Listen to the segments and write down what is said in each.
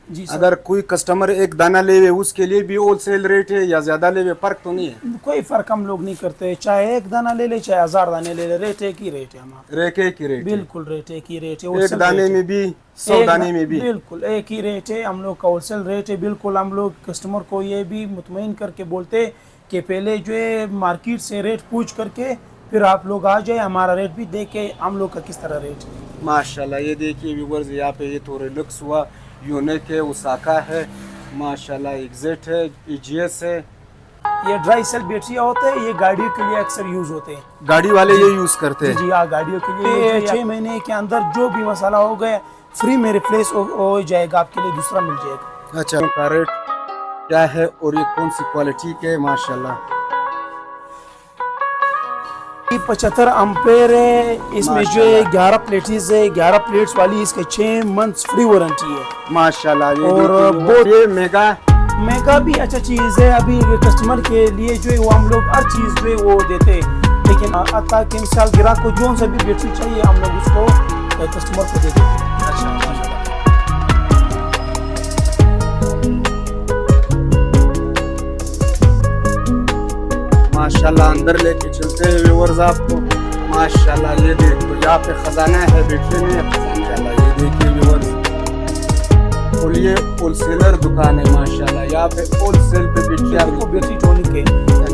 जी sir. अगर कोई customer एक दाना ले उसके लिए भी होलसेल रेट है या ज्यादा ले, फर्क तो नहीं है? कोई फर्क हम लोग नहीं करते, चाहे एक दाना ले ले चाहे 1000 दाने ले ले, रेट एक ही रेट है हमारा। रेट एक ही रेट है? बिल्कुल रेट एक ही रेट है, एक होलसेल दाने रेट है। में भी 100 दाने में भी? बिल्कुल एक ही रेट है हम लोग का, होलसेल रेट है। बिल्कुल हम लोग कस्टमर को ये भी मुतमईन करके बोलते कि पहले जो है मार्केट से रेट पूछ करके फिर आप लोग आ जाए, हमारा रेट भी देखे हम लोग का किस तरह रेट है। माशाल्लाह ये देखिए व्यूअर्स, यहाँ पे ये तो रिलक्स हुआ, यूनिक है, उसाका है, माशाल्लाह एग्जिट है, ईजीएस है। ये ड्राई सेल बैटरिया होते हैं, ये गाड़ियों के लिए अक्सर यूज होते हैं। गाड़ी वाले ये यूज करते हैं? जी हाँ, गाड़ियों के लिए 6 महीने के अंदर जो भी मसाला हो गया फ्री में रिप्लेस हो जाएगा, आपके लिए दूसरा मिल जाएगा। अच्छा, का रेट क्या है और ये कौन सी क्वालिटी के है? माशाल्लाह 75 एम्पेयर है, इसमें जो है 11 प्लेट्स है, 11 प्लेट्स वाली, इसके 6 मंथ्स फ्री वारंटी है। माशाल्लाह। ये और बहुत ये मेगा भी अच्छा चीज़ है। अभी कस्टमर के लिए जो है वो हम लोग हर चीज़ जो है वो देते हैं, लेकिन आता कि मिसाल ग्राहक को जो सा भी बैटरी चाहिए हम लोग उसको कस्टमर को दे देते हैं। अच्छा माशाल्लाह। माशाल्लाह अंदर लेके चलते हैं व्यूअर्स आपको। माशाल्लाह ये देखो यहाँ पे खजाना है, बैटरी में माशाल्लाह। ये देखिए व्यूअर्स, और ये होलसेलर दुकान है माशाल्लाह। यहाँ पे होलसेल पे बैटरी आपको बैटरी टॉनिक है,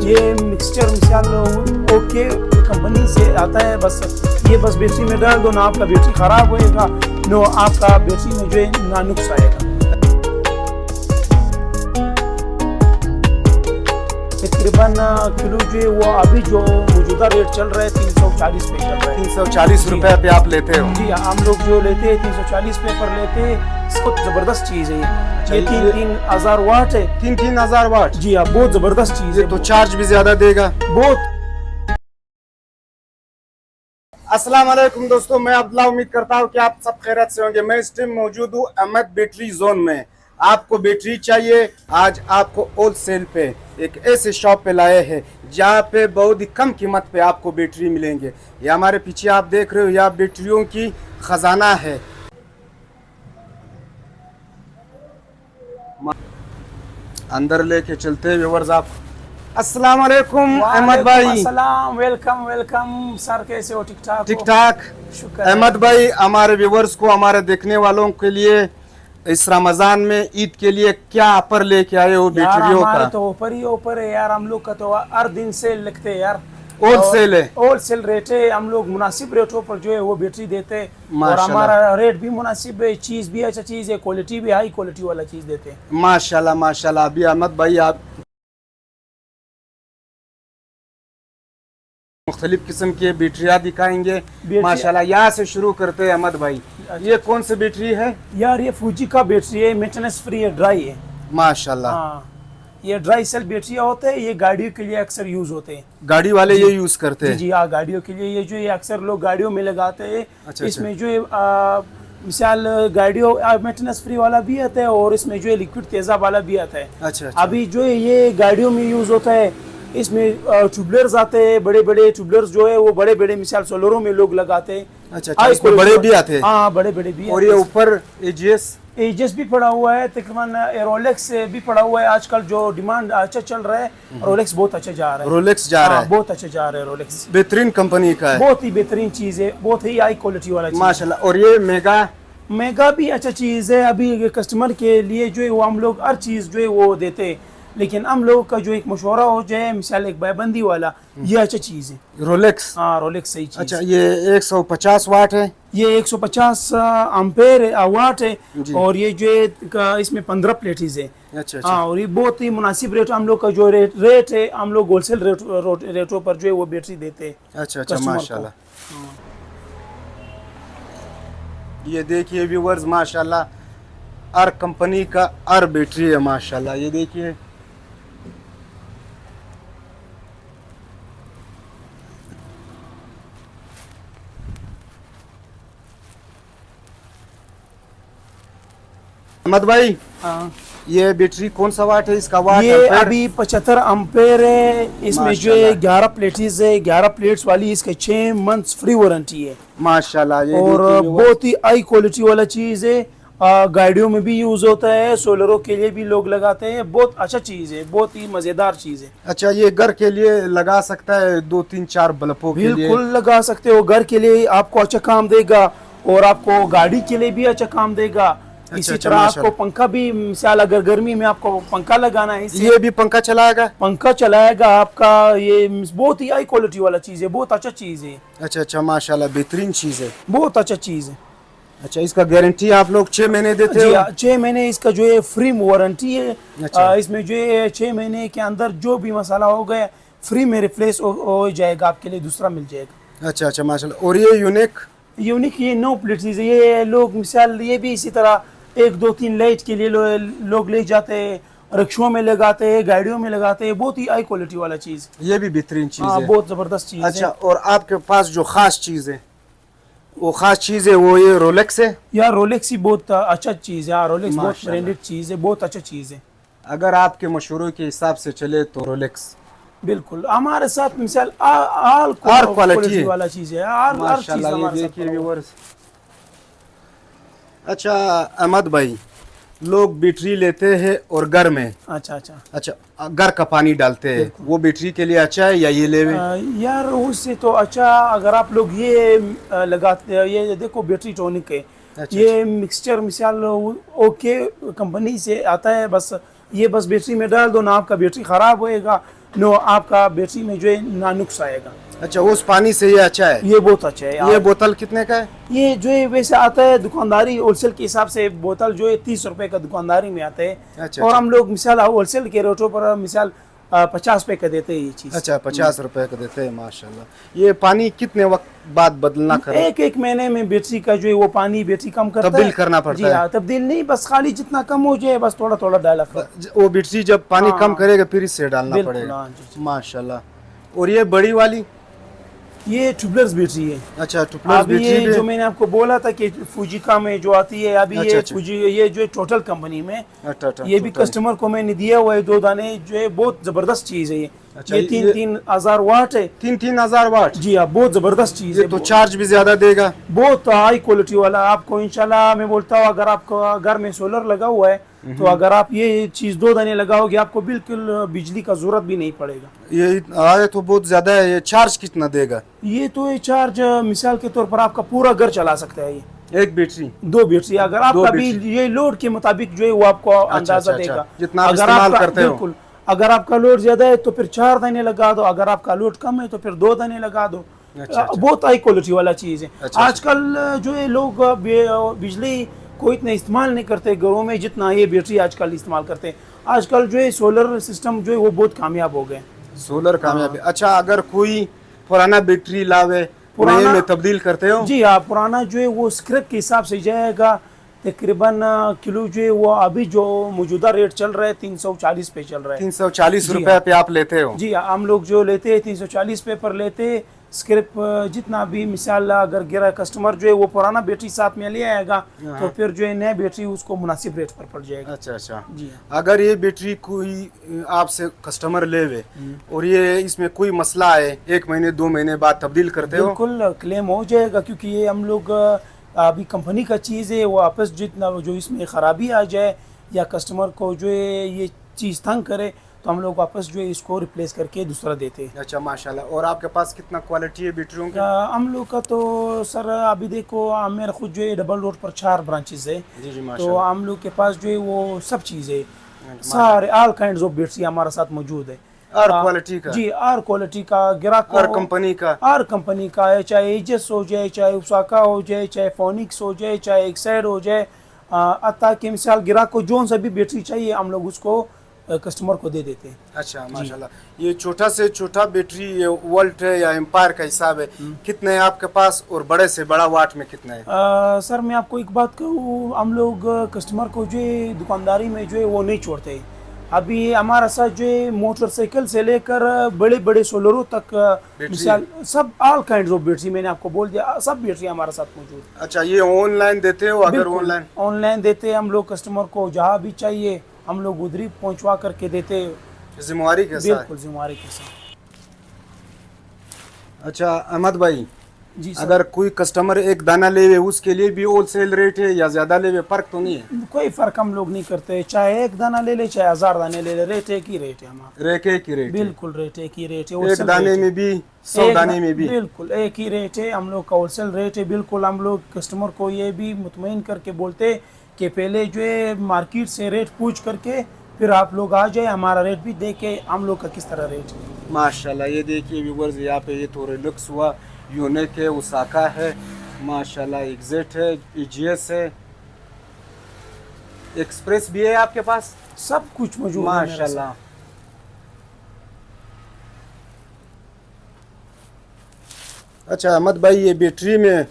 ये मिक्सचर मिसाल ओके कंपनी से आता है, बस ये बस बैटरी में डाल दो ना, आपका बैटरी खराब होएगा नो आपका बैटरी में जो है ना नुक्स आएगा। तकरीबन किलो जो है वो अभी जो मौजूदा रेट चल रहा है 340 पे चल रहा है। 340 रुपए पे आप लेते हो? जी हम लोग जो लेते हैं 340 पे पर लेते हैं। इसको जबरदस्त चीज़ है ये 3,000 वाट है। 3,000 वाट? जी हाँ, बहुत जबरदस्त चीज़ है। तो चार्ज भी ज्यादा देगा बहुत। अस्सलाम वालेकुम दोस्तों, मैं अब्दुल्ला, उम्मीद करता हूँ कि आप सब खैरियत से होंगे। मैं इस टाइम मौजूद हूँ अहमद बैटरी जोन में। आपको बैटरी चाहिए, आज आपको होलसेल पे एक ऐसे शॉप पे लाए हैं जहाँ पे बहुत ही कम कीमत पे आपको बैटरी मिलेंगे। ये हमारे पीछे आप देख रहे हो, यह बैटरियों की खजाना है। अंदर लेके चलते हैं व्यूअर्स आप। अस्सलाम वालेकुम अहमद भाई। अस्सलाम, वेलकम वेलकम सर, कैसे हो? ठीक ठाक? ठीक ठाक, शुक्र। अहमद भाई हमारे व्यूअर्स को, हमारे देखने वालों के लिए इस रमजान में ईद के लिए क्या ऑफर लेके आए हो बैटरियों का? तो ऊपर ही ऊपर है यार, हम लोग का तो हर दिन सेल लगते हैं यार। होलसेल है? होलसेल रेट है, हम लोग मुनासिब रेटों पर जो है वो बैटरी देते हैं, और हमारा रेट भी मुनासिब है, चीज़ भी अच्छा चीज़ है, क्वालिटी भी हाई क्वालिटी वाला चीज़ देते हैं। माशाल्लाह माशाल्लाह। अभी अहमद भाई आप मुख्तलिफ किस्म की बैटरियाँ दिखाएंगे माशाल्लाह। यहाँ से शुरू करते हैं अहमद भाई। ये कौन सी बैटरी है यार? ये फूजी का बैटरी है, मेंटेनेंस फ्री है, ड्राई है माशाल्लाह। हाँ, ये ड्राई सेल बैटरिया होते हैं, ये गाड़ियों के लिए अक्सर यूज होते हैं। गाड़ी वाले ये यूज करते हैं? जी हाँ, गाड़ियों के लिए ये जो ये अक्सर लोग गाड़ियों में लगाते हैं। अच्छा, इसमें जो है मिसाल गाड़ियों मेंटेनेंस फ्री वाला भी आता है, और इसमें जो है लिक्विड तेजाब वाला भी आता है। अच्छा, अच्छा। अभी जो है ये गाड़ियों में यूज होता है, इसमें ट्यूबलर्स आते हैं, बड़े बड़े ट्यूबलर्स जो है वो बड़े बड़े मिसाल सोलरों में लोग लगाते हैं। अच्छा, इसमें बड़े भी आते हैं? हाँ, बड़े बड़े भी। और ये ऊपर एजीएस भी पड़ा हुआ है, तकरीबन रोलेक्स भी पड़ा हुआ है। आजकल जो डिमांड अच्छा चल रहा है, रोलेक्स बहुत अच्छा जा रहा है। रोलेक्स जा रहा है? बहुत अच्छा जा रहा है रोलेक्स, बेहतरीन कंपनी का है, बहुत ही बेहतरीन चीज है, बहुत ही हाई क्वालिटी वाला माशाल्लाह। और ये मेगा भी अच्छा चीज है। अभी कस्टमर के लिए जो है वो हम लोग हर चीज जो है वो देते हैं, लेकिन हम लोगों का जो एक मशवरा हो जाए, मिसाल एक बायबंदी वाला, ये अच्छा चीज है रोलेक्स। हाँ, रोलेक्स सही चीज। अच्छा, ये 150 वाट है? ये 150 एम्पेयर वाट है, और ये जो है इसमें 15 प्लेट्स है। अच्छा, अच्छा। हाँ, और ये बहुत ही मुनासिब रेट हम लोग का जो रेट है, हम लोग होलसेल रेटों पर जो है वो बैटरी देते हैं। अच्छा अच्छा माशाल्लाह। ये देखिए व्यूअर्स माशाल्लाह, हर कंपनी का हर बैटरी है माशाल्लाह। ये देखिए अहमद भाई, हाँ, ये बैटरी कौन सा वाट है? इसका वाट ये अभी 75 एम्पेयर है, इसमें जो है 11 प्लेट्स है, 11 प्लेट्स वाली, इसके 6 मंथ्स फ्री वारंटी है माशाल्लाह। ये और बहुत ही हाई क्वालिटी वाला चीज है। गाड़ियों में भी यूज होता है, सोलरों के लिए भी लोग लगाते हैं। बहुत अच्छा चीज है, बहुत ही मजेदार चीज है। अच्छा, ये घर के लिए लगा सकता है, 2 3 4 बल्बों के लिए? बिल्कुल लगा सकते हो, घर के लिए आपको अच्छा काम देगा और आपको गाड़ी के लिए भी अच्छा काम देगा। इसी अच्छा, तरह आपको माशाल्लाह। पंखा भी, मिसाल अगर गर्मी में आपको पंखा लगाना है, इससे ये भी पंखा चलाएगा? पंखा चलाएगा आपका। ये बहुत ही हाई क्वालिटी वाला चीज है, बहुत अच्छा चीज है, अच्छा अच्छा, माशाल्लाह, बेहतरीन चीज़ है। बहुत अच्छा चीज है। अच्छा, इसका गारंटी आप लोग 6 महीने देते जी हो? हाँ, 6 महीने इसका जो है फ्री वारंटी है। अच्छा। इसमें जो है 6 महीने के अंदर जो भी मसाला हो गया फ्री में रिप्लेस हो जाएगा, आपके लिए दूसरा मिल जाएगा। अच्छा अच्छा, माशाल्लाह। और ये यूनिक ये नो प्लेट चीज़ है। ये लोग मिसाल ये भी इसी तरह 1 2 3 लाइट के लिए लोग ले जाते हैं, रिक्शों में लगाते हैं, गाड़ियों में लगाते हैं। बहुत ही हाई क्वालिटी वाला चीज़। ये भी बेहतरीन चीज़ हाँ, है। बहुत ज़बरदस्त चीज़ अच्छा, है। और आपके पास जो खास चीज़ है, वो खास चीज़ है वो ये रोलेक्स है? यार रोलेक्स ही बहुत अच्छा चीज़ है। हाँ, रोलेक्स बहुत माशाल्लाह। ब्रांडेड चीज़ है, बहुत अच्छा चीज़ है। अगर आपके मशवरों के हिसाब से चले तो रोलेक्स बिल्कुल हमारे साथ मिसाल आल क्वालिटी क्वालिटी है। वाला चीज़ है। हर चीज़ माशाल्लाह, ये हमारे साथ देखिए पड़ा हुआ है। व्यूअर्स। अच्छा अहमद भाई, लोग बैटरी लेते हैं और घर में, अच्छा अच्छा। अच्छा, घर का पानी डालते हैं, वो बैटरी के लिए अच्छा है या ये लेवे? यार उससे तो अच्छा अगर आप लोग ये लगाते हैं, ये देखो बैटरी टॉनिक है। अच्छा, ये मिक्सचर मिसाल ओके कंपनी से आता है। बस ये बस बैटरी में डाल दो ना, आपका बैटरी ख़राब होएगा, नो आपका बैटरी में जो है ना नुक्स आएगा। अच्छा, उस पानी से ये अच्छा है? ये बहुत अच्छा है। ये बोतल कितने का है? ये जो है वैसे आता है दुकानदारी होलसेल के हिसाब से, बोतल जो है 30 रुपए का दुकानदारी में आता है। अच्छा, और अच्छा। हम लोग मिसाल होलसेल के रेटों पर मिसाल 50 रुपए का देते हैं ये चीज़। अच्छा, 50 रुपए का देते हैं, माशाल्लाह। ये पानी कितने वक्त बाद बदलना करें? एक महीने में बैटरी का जो है वो पानी बैटरी कम करता है। तब्दील करना पड़ता जी है? हाँ, तब्दील नहीं, बस खाली जितना कम हो जाए बस थोड़ा थोड़ा डाला करो। वो बैटरी जब पानी हाँ। कम करेगा फिर इससे डालना बिल्कुल, पड़ेगा। हाँ जी, जी। माशाल्लाह। और ये बड़ी वाली? ये ट्यूबलेस बैटरी है। अच्छा, ट्यूबलेस अभी बैटरी ये भी? जो मैंने आपको बोला था कि फुजिका में जो आती है अभी, अच्छा, ये अच्छा। फुजी ये जो टोटल कंपनी में, अच्छा, अच्छा, ये भी total। कस्टमर को मैंने दिया हुआ है 2 दाने, जो है बहुत जबरदस्त चीज है ये। अच्छा, ये ये 3,000 वाट है। 3,000 वाट? जी हाँ, बहुत जबरदस्त चीज ये है। तो चार्ज भी ज्यादा देगा? बहुत हाई क्वालिटी वाला आपको इंशाल्लाह मैं बोलता हूँ। अगर आपका घर में सोलर लगा हुआ है तो अगर आप ये चीज 2 दाने लगाओगे आपको बिल्कुल बिजली का जरूरत भी नहीं पड़ेगा। ये आए तो बहुत ज्यादा है। ये चार्ज कितना देगा? ये तो ये चार्ज मिसाल के तौर पर आपका पूरा घर चला सकता है। ये एक बैटरी? 2 बैटरी अगर आपका भी बैटरी। ये लोड के मुताबिक जो है वो आपको अंदाजा अच्छा, देगा। अच्छा। जितना आप अगर इस्तेमाल आपका करते हो। बिल्कुल, अगर आपका लोड ज्यादा है तो फिर 4 दाने लगा दो, अगर आपका लोड कम है तो फिर 2 दाने लगा दो। अच्छा, अच्छा। बहुत हाई क्वालिटी वाला चीज है। अच्छा, आजकल जो है लोग बिजली को इतना इस्तेमाल नहीं करते घरों में जितना ये बैटरी आजकल इस्तेमाल करते हैं। आजकल जो है सोलर सिस्टम जो है वो बहुत कामयाब हो गए। सोलर कामयाबी। अच्छा, अगर कोई पुराना बैटरी लावे, नए में तब्दील करते हो? जी हाँ, पुराना जो है वो स्क्रैप के हिसाब से जाएगा। तकरीबन किलो जो है वो अभी जो मौजूदा रेट चल रहा है 340 पे चल रहा है। 340 जी रुपए हाँ। पे आप लेते हो? जी हाँ, हम लोग जो लेते हैं 340 पे पर लेते हैं। स्क्रैप जितना भी मिसाल अगर गिरा कस्टमर जो है वो पुराना बैटरी साथ में ले आएगा तो फिर जो है नया बैटरी उसको मुनासिब रेट पर पड़ जाएगा। अच्छा अच्छा। जी हाँ। अगर ये बैटरी कोई आपसे कस्टमर लेवे और ये इसमें कोई मसला है, 1 महीने 2 महीने बाद तब्दील करते हो? बिल्कुल क्लेम हो जाएगा, क्योंकि ये हम लोग अभी कंपनी का चीज़ है। वो आपस जितना जो इसमें ख़राबी आ जाए या कस्टमर को जो है ये चीज़ तंग करे तो हम लोग वापस जो है इसको रिप्लेस करके दूसरा देते हैं। अच्छा, माशाल्लाह। और आपके पास कितना क्वालिटी है बैटरियों की? हम लोग का तो सर अभी देखो मेरा खुद जो है डबल रोड पर 4 ब्रांचेस है। जी जी, तो माशाल्लाह। हम लोग के पास जो है वो सब चीज़ें सारे ऑल काइंड्स ऑफ बैटरी हमारे साथ मौजूद है। और क्वालिटी का? जी, और क्वालिटी का, ग्राहक और कंपनी का? और कंपनी का है, चाहे एजस हो जाए, चाहे उसाका हो जाए, चाहे फोनिक्स हो जाए, चाहे एक्साइड हो जाए। अतः के मिसाल ग्राहक को जो सा भी बैटरी चाहिए हम लोग उसको कस्टमर को दे देते हैं। अच्छा, माशाल्लाह। ये छोटा से छोटा बैटरी ये वोल्ट है या एम्पायर का हिसाब है, कितने है आपके पास? और बड़े से बड़ा वाट में कितना है? सर मैं आपको एक बात कहूँ, हम लोग कस्टमर को जो है दुकानदारी में जो है वो नहीं छोड़ते। अभी हमारा साथ जो है मोटरसाइकिल से लेकर बड़े बड़े सोलरों तक मिसाल सब ऑल काइंड्स ऑफ बैटरी मैंने आपको बोल दिया, सब बैटरी हमारे साथ मौजूद है। अच्छा, ये ऑनलाइन देते हो? अगर ऑनलाइन देते हैं हम लोग, कस्टमर को जहाँ भी चाहिए हम लोग उधर ही पहुँचवा करके देते हैं। जिम्मेवारी के साथ? बिल्कुल जिम्मेवारी के साथ। अच्छा अहमद भाई, जी सर। अगर कोई कस्टमर एक दाना लेवे उसके लिए भी होलसेल रेट है या ज्यादा लेवे, फर्क तो नहीं है? कोई फर्क हम लोग नहीं करते, चाहे एक दाना ले ले चाहे 1000 दाने ले ले, रेट एक ही रेट है हमारा। रेट एक ही रेट है? बिल्कुल रेट एक ही रेट है, एक wholesale दाने रेट है। में भी 100 दाने में भी? बिल्कुल एक ही रेट है हम लोग का, होलसेल रेट है। बिल्कुल हम लोग कस्टमर को ये भी मुतमईन करके बोलते कि पहले जो है मार्केट से रेट पूछ करके फिर आप लोग आ जाए, हमारा रेट भी देखे हम लोग का किस तरह रेट है। माशाल्लाह ये देखिए व्यूअर्स, यहाँ पे ये थोड़े लुक्स हुआ, यूनिक है, उसाका है माशाल्लाह, एग्जिट है, ईजीएस है, एक्सप्रेस भी है आपके पास? सब कुछ मौजूद है मेरे साथ। माशाल्लाह। अच्छा अहमद भाई, ये बैटरी में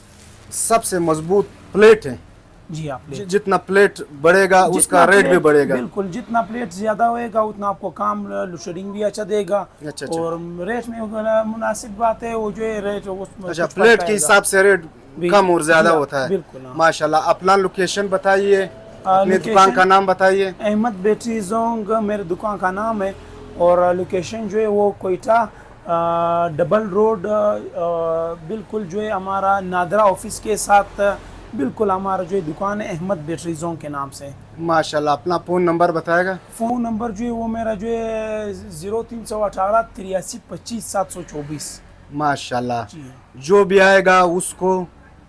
सबसे मजबूत प्लेट है। जी आप ले जितना प्लेट बढ़ेगा उसका जितना रेट भी प्लेट- बढ़ेगा? बिल्कुल, जितना प्लेट ज्यादा होएगा उतना आपको काम लोडेडिंग भी अच्छा देगा। अच्छा। और रेट में मुनासिब बात है, वो जो है रेट अच्छा, प्लेट के हिसाब से रेट कम और ज्यादा होता है? बिल्कुल हाँ। माशाल्लाह। अपना लोकेशन बताइए, अपनी लोकेशन- दुकान का नाम बताइए। अहमद बैटरी जोंग मेरे दुकान का नाम है, और लोकेशन जो है वो कोयटा डबल रोड, बिल्कुल जो है हमारा नादरा ऑफिस के साथ बिल्कुल हमारा जो है दुकान है अहमद बैटरी जोंग के नाम से। माशाल्लाह। अपना फ़ोन नंबर बताएगा? फ़ोन नंबर जो है वो मेरा जो है 0318 83 25 724। माशाल्लाह। जी जो भी आएगा उसको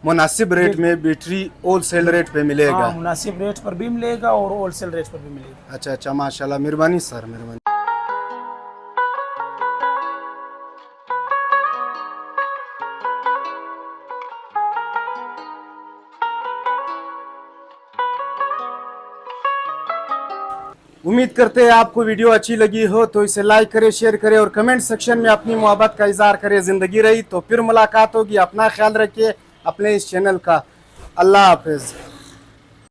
मुनासिब रेट में बैटरी होलसेल रेट पे मिलेगा? हाँ, मुनासिब रेट पर भी मिलेगा और होलसेल रेट पर भी मिलेगा। अच्छा माशाल्लाह, मेहरबानी सर, मेहरबानी। उम्मीद करते हैं आपको वीडियो अच्छी लगी हो तो इसे लाइक करें, शेयर करें और कमेंट सेक्शन में अपनी मोहब्बत का इजहार करें। ज़िंदगी रही तो फिर मुलाकात होगी। अपना ख्याल रखिए अपने इस चैनल का। अल्लाह हाफिज़।